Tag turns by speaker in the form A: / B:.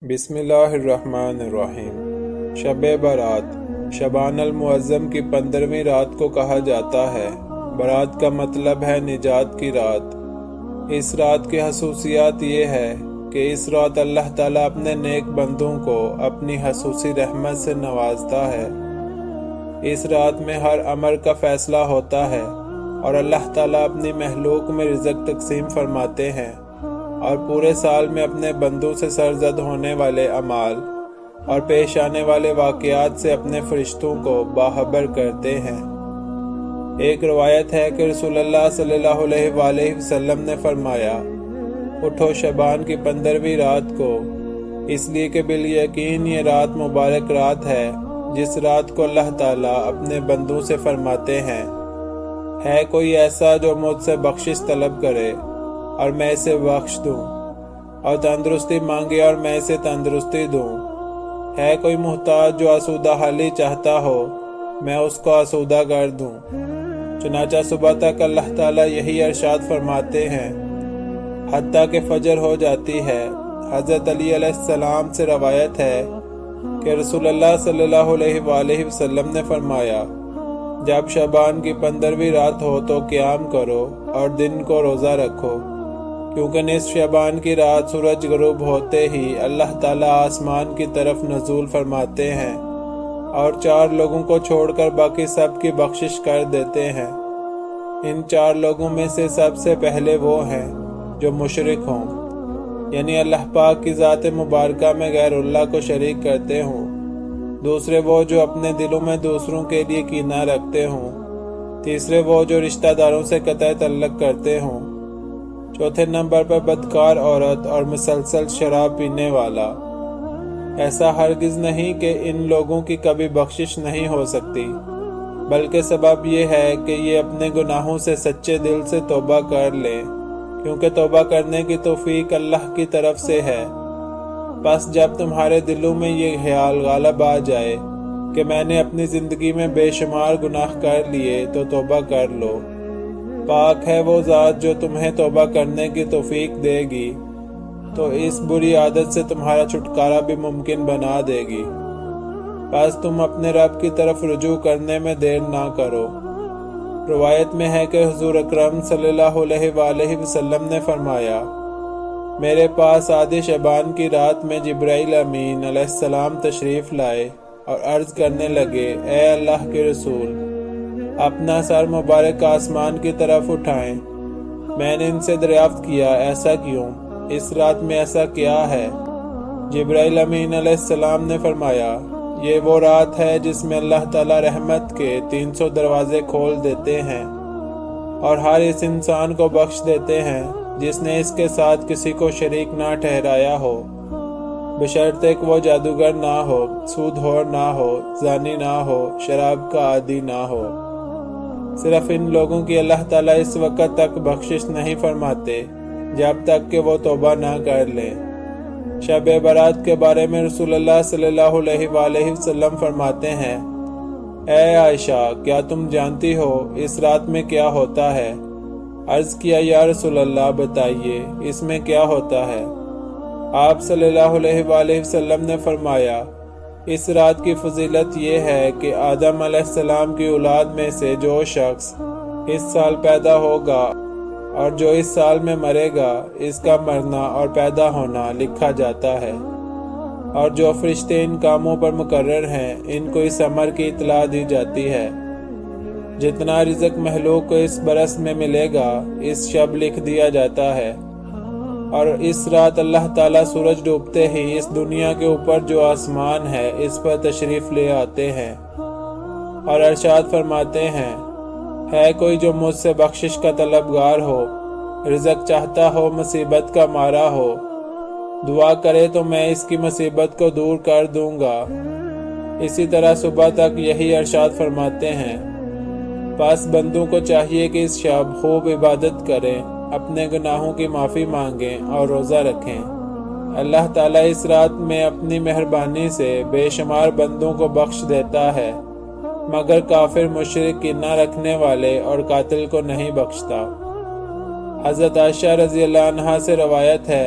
A: بسم اللہ الرحمن الرحیم۔ شب برات شعبان المعظم کی 15ویں رات کو کہا جاتا ہے۔ برات کا مطلب ہے نجات کی رات۔ اس رات کی خصوصیات یہ ہے کہ اس رات اللہ تعالیٰ اپنے نیک بندوں کو اپنی خصوصی رحمت سے نوازتا ہے۔ اس رات میں ہر امر کا فیصلہ ہوتا ہے اور اللہ تعالیٰ اپنی مخلوق میں رزق تقسیم فرماتے ہیں اور پورے سال میں اپنے بندوں سے سرزد ہونے والے اعمال اور پیش آنے والے واقعات سے اپنے فرشتوں کو باخبر کرتے ہیں۔ ایک روایت ہے کہ رسول اللہ صلی اللہ علیہ وآلہ وسلم نے فرمایا، اٹھو شعبان کی 15ویں رات کو، اس لیے کہ بالیقین یہ رات مبارک رات ہے جس رات کو اللہ تعالیٰ اپنے بندوں سے فرماتے ہیں، ہے کوئی ایسا جو مجھ سے بخشش طلب کرے اور میں اسے بخش دوں، اور تندرستی مانگے اور میں اسے تندرستی دوں، ہے کوئی محتاج جو آسودہ حالی چاہتا ہو میں اس کو آسودہ کر دوں۔ چنانچہ صبح تک اللہ تعالیٰ یہی ارشاد فرماتے ہیں حتیٰ کہ فجر ہو جاتی ہے۔ حضرت علی علیہ السلام سے روایت ہے کہ رسول اللہ صلی اللہ علیہ وآلہ وسلم نے فرمایا، جب شعبان کی 15ویں رات ہو تو قیام کرو اور دن کو روزہ رکھو، کیونکہ نصف شعبان کی رات سورج غروب ہوتے ہی اللہ تعالیٰ آسمان کی طرف نزول فرماتے ہیں اور 4 لوگوں کو چھوڑ کر باقی سب کی بخشش کر دیتے ہیں۔ ان 4 لوگوں میں سے سب سے پہلے وہ ہیں جو مشرک ہوں، یعنی اللہ پاک کی ذات مبارکہ میں غیر اللہ کو شریک کرتے ہوں۔ دوسرے وہ جو اپنے دلوں میں دوسروں کے لیے کینہ رکھتے ہوں۔ تیسرے وہ جو رشتہ داروں سے قطع تعلق کرتے ہوں۔ چوتھے نمبر پر بدکار عورت اور مسلسل شراب پینے والا۔ ایسا ہرگز نہیں کہ ان لوگوں کی کبھی بخشش نہیں ہو سکتی، بلکہ سبب یہ ہے کہ یہ اپنے گناہوں سے سچے دل سے توبہ کر لیں، کیونکہ توبہ کرنے کی توفیق اللہ کی طرف سے ہے۔ بس جب تمہارے دلوں میں یہ خیال غالب آ جائے کہ میں نے اپنی زندگی میں بے شمار گناہ کر لیے تو توبہ کر لو۔ پاک ہے وہ ذات جو تمہیں توبہ کرنے کی توفیق دے گی تو اس بری عادت سے تمہارا چھٹکارا بھی ممکن بنا دے گی۔ بس تم اپنے رب کی طرف رجوع کرنے میں دیر نہ کرو۔ روایت میں ہے کہ حضور اکرم صلی اللہ علیہ وآلہ وسلم نے فرمایا، میرے پاس آدھی شعبان کی رات میں جبرائیل امین علیہ السلام تشریف لائے اور عرض کرنے لگے، اے اللہ کے رسول، اپنا سر مبارک آسمان کی طرف اٹھائیں۔ میں نے ان سے دریافت کیا، ایسا کیوں؟ اس رات میں ایسا کیا ہے؟ جبرائیل امین علیہ السلام نے فرمایا، یہ وہ رات ہے جس میں اللہ تعالیٰ رحمت کے 300 دروازے کھول دیتے ہیں اور ہر اس انسان کو بخش دیتے ہیں جس نے اس کے ساتھ کسی کو شریک نہ ٹھہرایا ہو، بشرطے کہ وہ جادوگر نہ ہو، سود خور نہ ہو، زانی نہ ہو، شراب کا عادی نہ ہو۔ صرف ان لوگوں کی اللہ تعالیٰ اس وقت تک بخشش نہیں فرماتے جب تک کہ وہ توبہ نہ کر لیں۔ شب برات کے بارے میں رسول اللہ صلی اللہ علیہ وآلہ وسلم فرماتے ہیں، اے عائشہ، کیا تم جانتی ہو اس رات میں کیا ہوتا ہے؟ عرض کیا، یا رسول اللہ بتائیے، اس میں کیا ہوتا ہے؟ آپ صلی اللہ علیہ وآلہ وسلم نے فرمایا، اس رات کی فضیلت یہ ہے کہ آدم علیہ السلام کی اولاد میں سے جو شخص اس سال پیدا ہوگا اور جو اس سال میں مرے گا، اس کا مرنا اور پیدا ہونا لکھا جاتا ہے، اور جو فرشتے ان کاموں پر مقرر ہیں ان کو اس امر کی اطلاع دی جاتی ہے۔ جتنا رزق مخلوق کو اس برس میں ملے گا اس شب لکھ دیا جاتا ہے، اور اس رات اللہ تعالیٰ سورج ڈوبتے ہی اس دنیا کے اوپر جو آسمان ہے اس پر تشریف لے آتے ہیں اور ارشاد فرماتے ہیں، ہے کوئی جو مجھ سے بخشش کا طلبگار ہو، رزق چاہتا ہو، مصیبت کا مارا ہو، دعا کرے تو میں اس کی مصیبت کو دور کر دوں گا۔ اسی طرح صبح تک یہی ارشاد فرماتے ہیں۔ پس بندوں کو چاہیے کہ اس شب خوب عبادت کریں، اپنے گناہوں کی معافی مانگیں اور روزہ رکھیں۔ اللہ تعالیٰ اس رات میں اپنی مہربانی سے بے شمار بندوں کو بخش دیتا ہے، مگر کافر، مشرک، کینہ رکھنے والے اور قاتل کو نہیں بخشتا۔ حضرت عائشہ رضی اللہ عنہا سے روایت ہے،